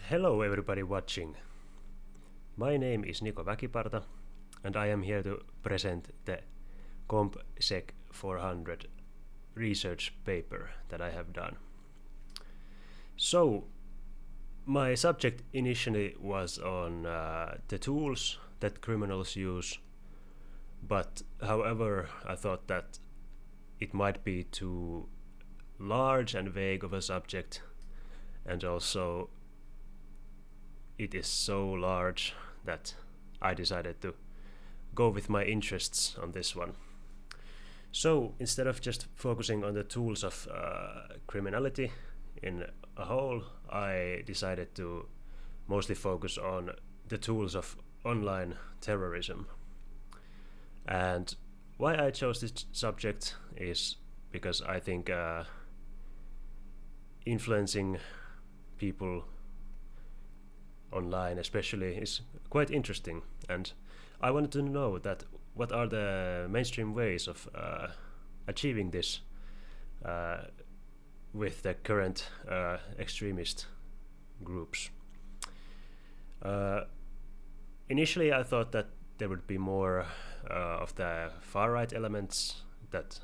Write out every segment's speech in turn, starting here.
Hello everybody watching. My name is Niko Väkiparta and I am here to present the COMP.SEC.400 research paper that I have done. So, my subject initially was on the tools that criminals use, but however I thought that it might be too large and vague of a subject, and also it is so large that I decided to go with my interests on this one. So instead of just focusing on the tools of criminality in a whole, I decided to mostly focus on the tools of online terrorism. And why I chose this subject is because I think influencing people online especially is quite interesting, and I wanted to know that what are the mainstream ways of achieving this with the current extremist groups. Initially I thought that there would be more of the far-right elements that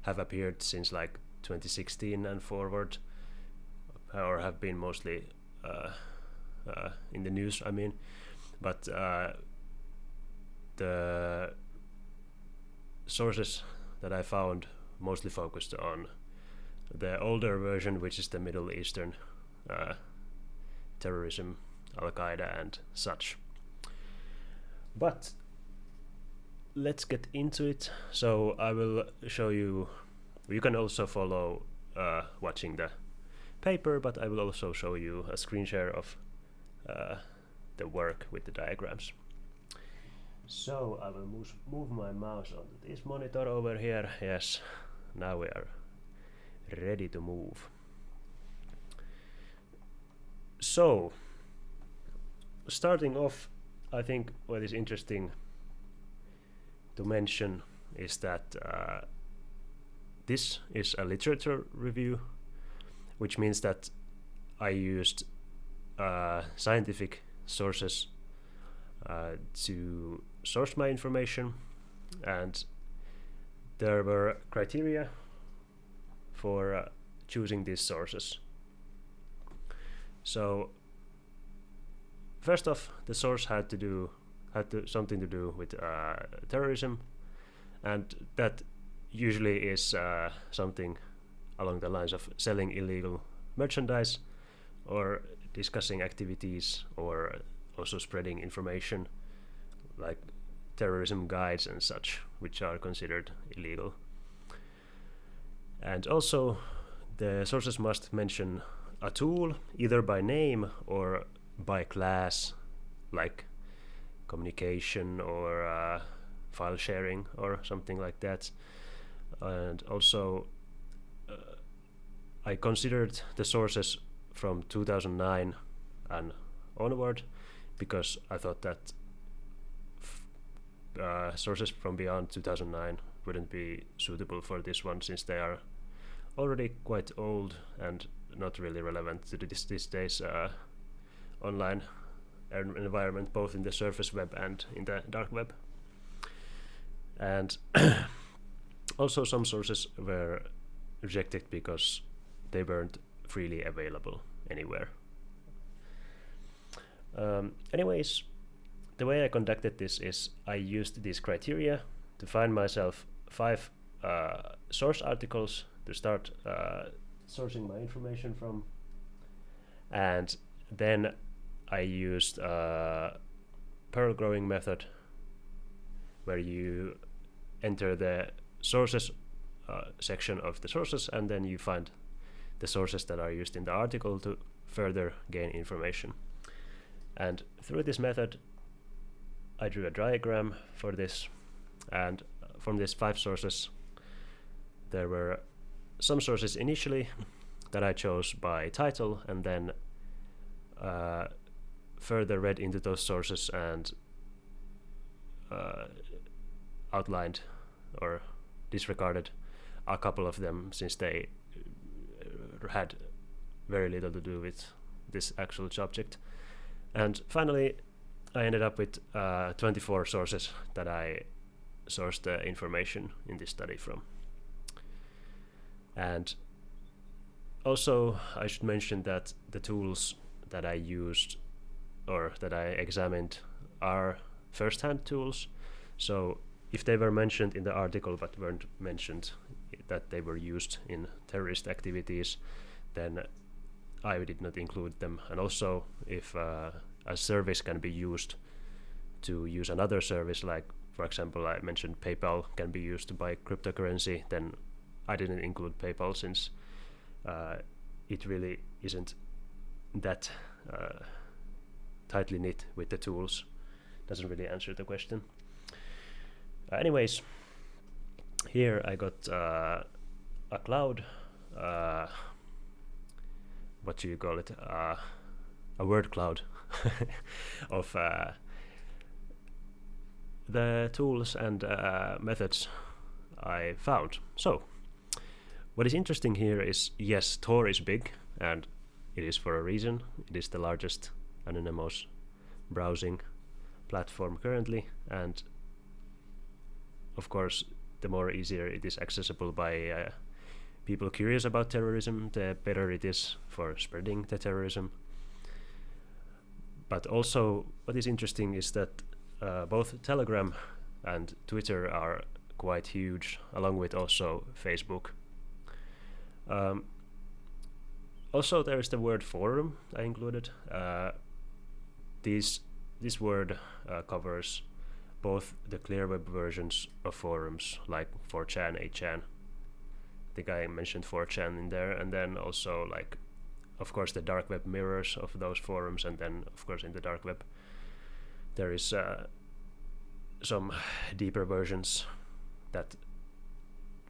have appeared since like 2016 and forward, or have been mostly in the news, I mean, but the sources that I found mostly focused on the older version, which is the Middle Eastern terrorism, Al-Qaeda and such. But let's get into it. So I will show you, you can also follow watching the paper, but I will also show you a screen share of the work with the diagrams. So I will move my mouse onto this monitor over here. Yes, now we are ready to move. So, starting off, I think what is interesting to mention is that this is a literature review, which means that I used scientific sources to source my information, and there were criteria for choosing these sources. So first off, the source had something to do with terrorism, and that usually is something along the lines of selling illegal merchandise or discussing activities, or also spreading information like terrorism guides and such, which are considered illegal. And also the sources must mention a tool either by name or by class, like communication or file sharing or something like that. And also I considered the sources from 2009 and onward, because I thought that sources from beyond 2009 wouldn't be suitable for this one, since they are already quite old and not really relevant to this days online environment, both in the surface web and in the dark web. And also some sources were rejected because they weren't freely available anywhere. Anyways, the way I conducted this is I used these criteria to find myself 5 source articles to start sourcing my information from, and then I used a pearl growing method where you enter the sources section of the sources, and then you find the sources that are used in the article to further gain information. And through this method I drew a diagram for this, and from these 5 sources there were some sources initially that I chose by title, and then further read into those sources and outlined or disregarded a couple of them, since they had very little to do with this actual subject. And finally, I ended up with 24 sources that I sourced the information in this study from. And also, I should mention that the tools that I used or that I examined are first-hand tools. So if they were mentioned in the article but weren't mentioned that they were used in terrorist activities, then I did not include them. And also, if a service can be used to use another service, like for example I mentioned PayPal can be used to buy cryptocurrency, then I didn't include PayPal since it really isn't that tightly knit with the tools. Doesn't really answer the question. Anyways, here I got a cloud, what do you call it, a word cloud of the tools and methods I found. So what is interesting here is, yes, Tor is big, and it is for a reason. It is the largest anonymous browsing platform currently, and of course the more easier it is accessible by people curious about terrorism, the better it is for spreading the terrorism. But also what is interesting is that both Telegram and Twitter are quite huge, along with also Facebook. Also there is the word forum I included. This word covers both the clear web versions of forums like 4chan, 8chan. I think I mentioned 4chan in there, and then also like, of course, the dark web mirrors of those forums, and then of course in the dark web there is some deeper versions that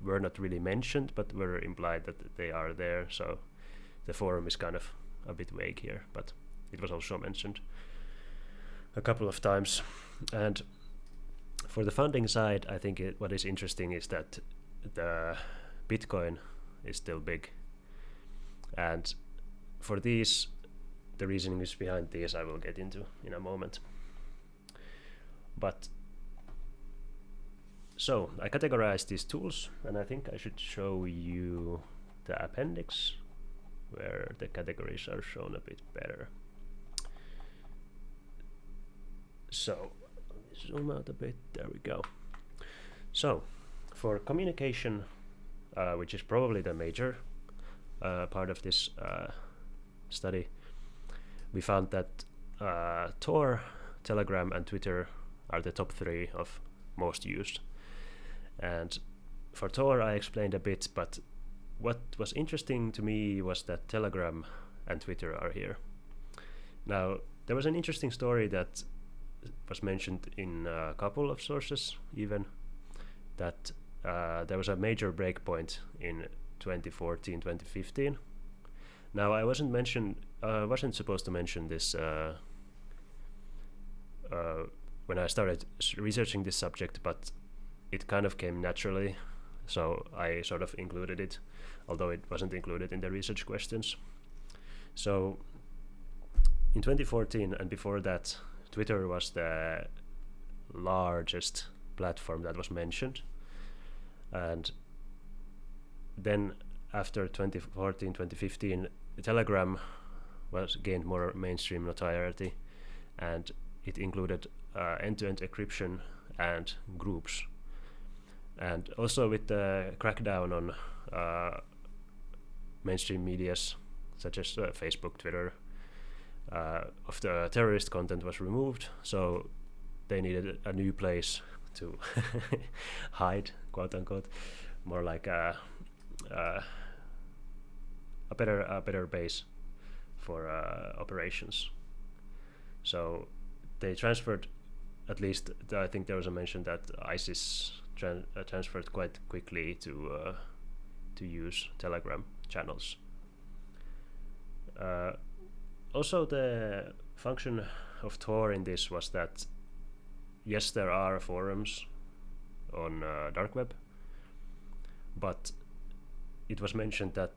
were not really mentioned but were implied that they are there. So the forum is kind of a bit vague here, but it was also mentioned a couple of times. And for the funding side, I think what is interesting is that the Bitcoin is still big, and for these, the reasoning is behind these I will get into in a moment. But so I categorized these tools, and I think I should show you the appendix where the categories are shown a bit better. So zoom out a bit, there we go. So for communication, which is probably the major part of this study, we found that Tor, Telegram and Twitter are the top 3 of most used. And for Tor I explained a bit, but what was interesting to me was that Telegram and Twitter are here. Now there was an interesting story that was mentioned in a couple of sources even, that there was a major breakpoint in 2014-2015. Now I wasn't supposed to mention this when I started researching this subject, but it kind of came naturally, so I sort of included it, although it wasn't included in the research questions. So in 2014 and before that, Twitter was the largest platform that was mentioned, and then after 2014-2015, Telegram gained more mainstream notoriety, and it included end-to-end encryption and groups. And also with the crackdown on mainstream medias such as Facebook, Twitter, of the terrorist content was removed, so they needed a new place to hide, quote unquote, more like a better base for operations. So they transferred, at least I think there was a mention that ISIS transferred quite quickly to use Telegram channels. Also the function of Tor in this was that yes, there are forums on dark web, but it was mentioned that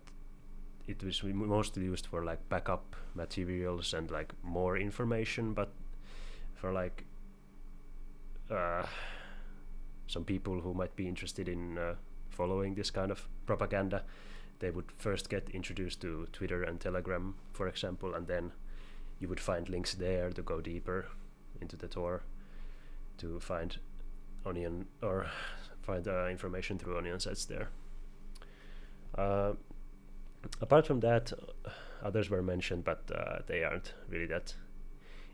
it was mostly used for like backup materials and like more information, but for like some people who might be interested in following this kind of propaganda, they would first get introduced to Twitter and Telegram, for example, and then you would find links there to go deeper into the Tor to find onion or find information through onion sites there. Apart from that, others were mentioned, but they aren't really that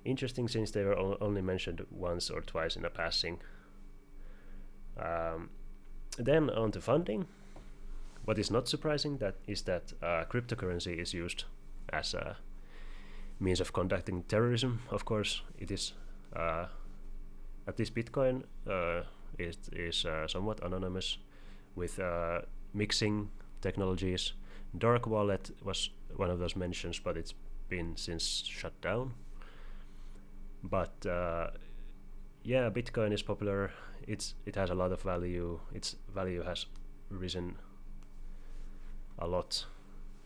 interesting since they were only mentioned once or twice in a passing. Then on to funding. What is not surprising is that cryptocurrency is used as a means of conducting terrorism. Of course, it is at least Bitcoin is somewhat anonymous with mixing technologies. Dark wallet was one of those mentions, but it's been since shut down. But yeah, Bitcoin is popular. It has a lot of value. Its value has risen a lot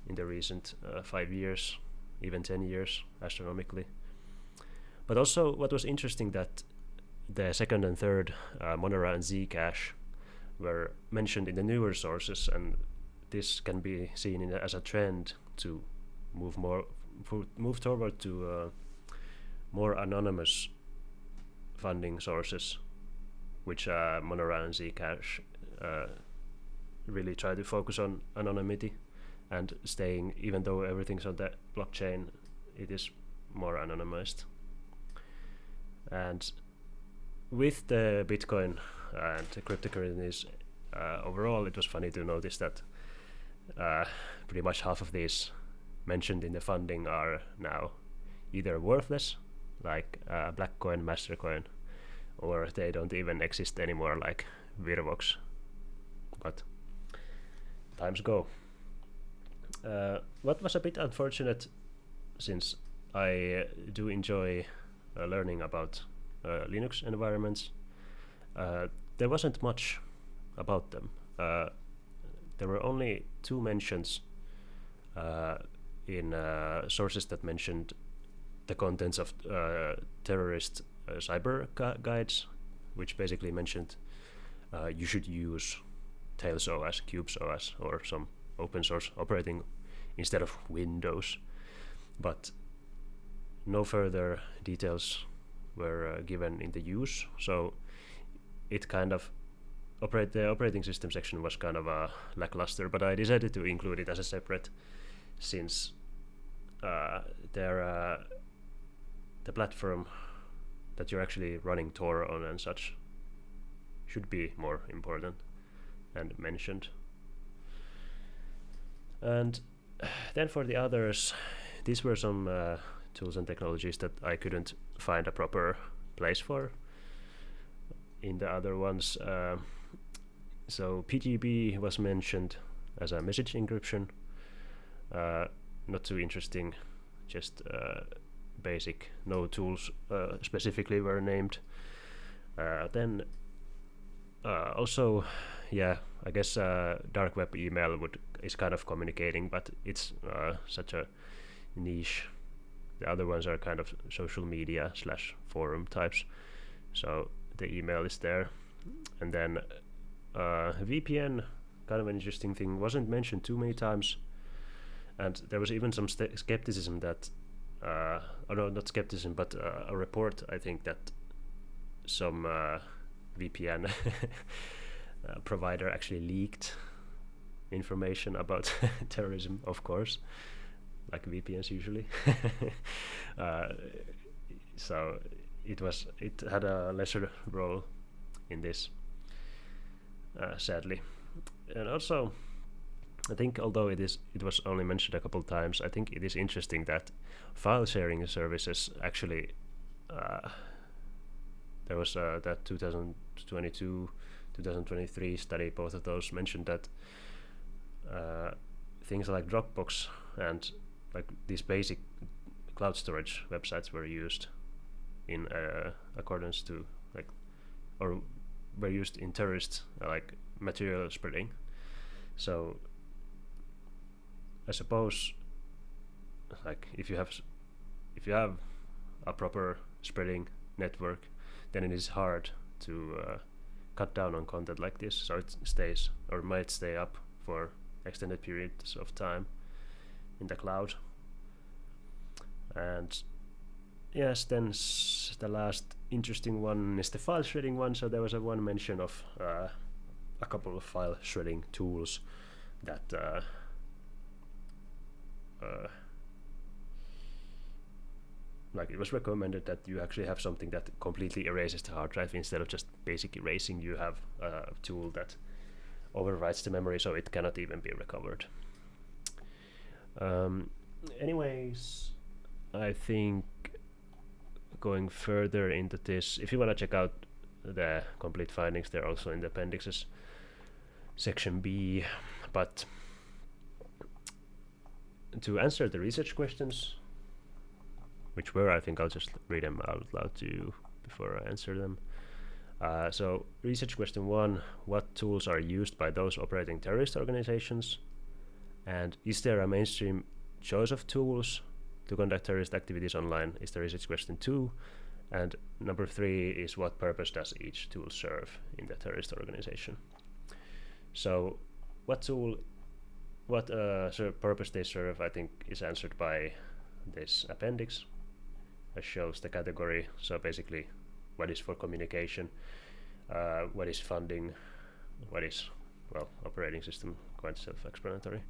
in the recent 5 years, even 10 years astronomically. But also what was interesting that the second and third Monero and Zcash were mentioned in the newer sources, and this can be seen as a trend to move toward to more anonymous funding sources, which Monero and Zcash really try to focus on anonymity and staying, even though everything's on the blockchain, it is more anonymized. And with the Bitcoin and the cryptocurrencies overall, it was funny to notice that pretty much half of these mentioned in the funding are now either worthless, like Blackcoin, Mastercoin, or they don't even exist anymore, like Virvox. But times go. What was a bit unfortunate, since I do enjoy learning about Linux environments, there wasn't much about them. There were only 2 mentions in sources that mentioned the contents of terrorist cyber guides, which basically mentioned you should use Tails OS, Cubes OS, or some open source operating instead of Windows. But no further details were given in the use, so it kind of the operating system section was kind of lackluster, but I decided to include it as a separate, since the platform that you're actually running Tor on and such should be more important and mentioned. And then for the others, these were some tools and technologies that I couldn't find a proper place for in the other ones. So PGP was mentioned as a message encryption. Not too interesting, just basic. No tools specifically were named. Then also, yeah, I guess dark web email is kind of communicating, but it's such a niche. The other ones are kind of social media / forum types, so the email is there. And then VPN, kind of an interesting thing, wasn't mentioned too many times, and there was even some skepticism that or no, not skepticism, but a report, I think, that some VPN provider actually leaked information about terrorism, of course, like VPNs usually. So it had a lesser role in this, sadly. And also, I think although it was only mentioned a couple times, I think it is interesting that file sharing services actually there was that 2022-2023 study, both of those mentioned that things like Dropbox and like these basic cloud storage websites were used in accordance to or were used in terrorist material spreading. So I suppose, like if you have a proper spreading network, then it is hard to cut down on content like this, so it stays or might stay up for extended periods of time in the cloud. And yes, then the last interesting one is the file shredding one. So there was one mention of a couple of file shredding tools that like it was recommended that you actually have something that completely erases the hard drive instead of just basic erasing. You have a tool that overwrites the memory so it cannot even be recovered. Anyways, I think going further into this, if you want to check out the complete findings, they're also in the appendixes section B. But to answer the research questions, which were, I think I'll just read them out loud to you before I answer them. So research question 1, what tools are used by those operating terrorist organizations? And is there a mainstream choice of tools to conduct terrorist activities online, is the research question 2. And number 3 is what purpose does each tool serve in the terrorist organization? So what purpose they serve, I think, is answered by this appendix that shows the category. So basically what is for communication, what is funding, what is, well, operating system, quite self-explanatory.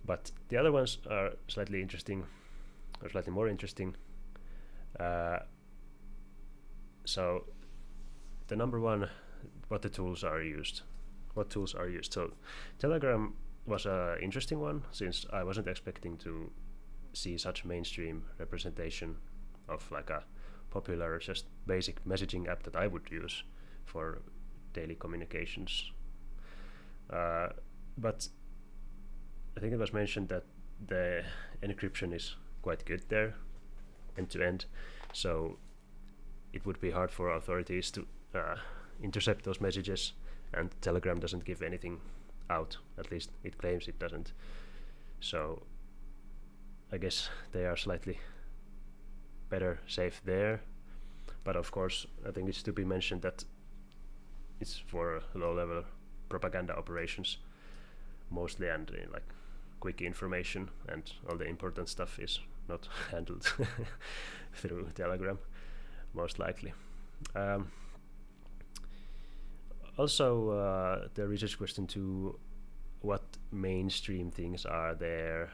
But the other ones are slightly interesting, or slightly more interesting. So the number one, what tools are used. So Telegram was an interesting one, since I wasn't expecting to see such mainstream representation of like a popular, just basic messaging app that I would use for daily communications. But I think it was mentioned that the encryption is quite good there, end to end, so it would be hard for authorities to intercept those messages, and Telegram doesn't give anything out, at least it claims it doesn't. So I guess they are slightly better safe there, but of course I think it's to be mentioned that it's for low-level propaganda operations mostly, and like quick information and all the important stuff is not handled through Telegram, most likely. Also, the research question 2, what mainstream things are there?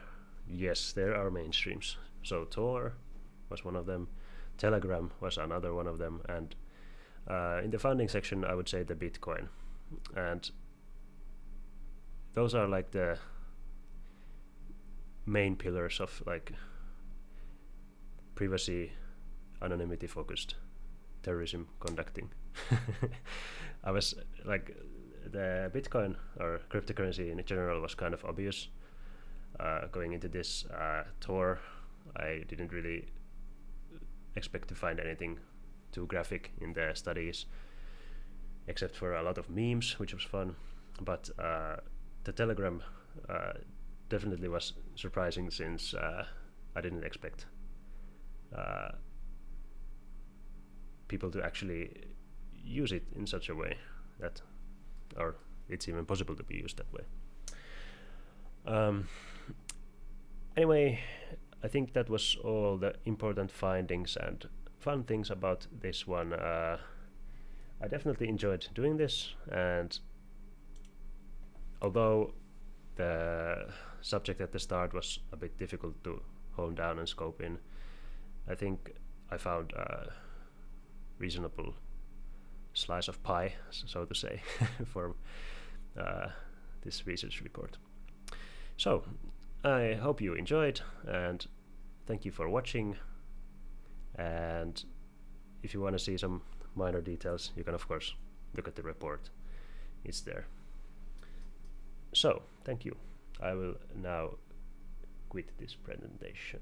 Yes, there are mainstreams. So Tor was one of them, Telegram was another one of them, and in the funding section I would say the Bitcoin. And those are like the main pillars of like privacy, anonymity focused terrorism conducting. I was like, the Bitcoin or cryptocurrency in general was kind of obvious going into this. Tor, I didn't really expect to find anything too graphic in the studies, except for a lot of memes, which was fun. But the Telegram definitely was surprising, since I didn't expect people to actually use it in such a way that, or it's even possible to be used that way. Anyway, I think that was all the important findings and fun things about this one. I definitely enjoyed doing this, and although the subject at the start was a bit difficult to hone down and scope in, I think I found a reasonable slice of pie, so to say, for this research report. So I hope you enjoyed, and thank you for watching. And if you want to see some minor details, you can of course look at the report, it's there. So thank you. I will now quit this presentation.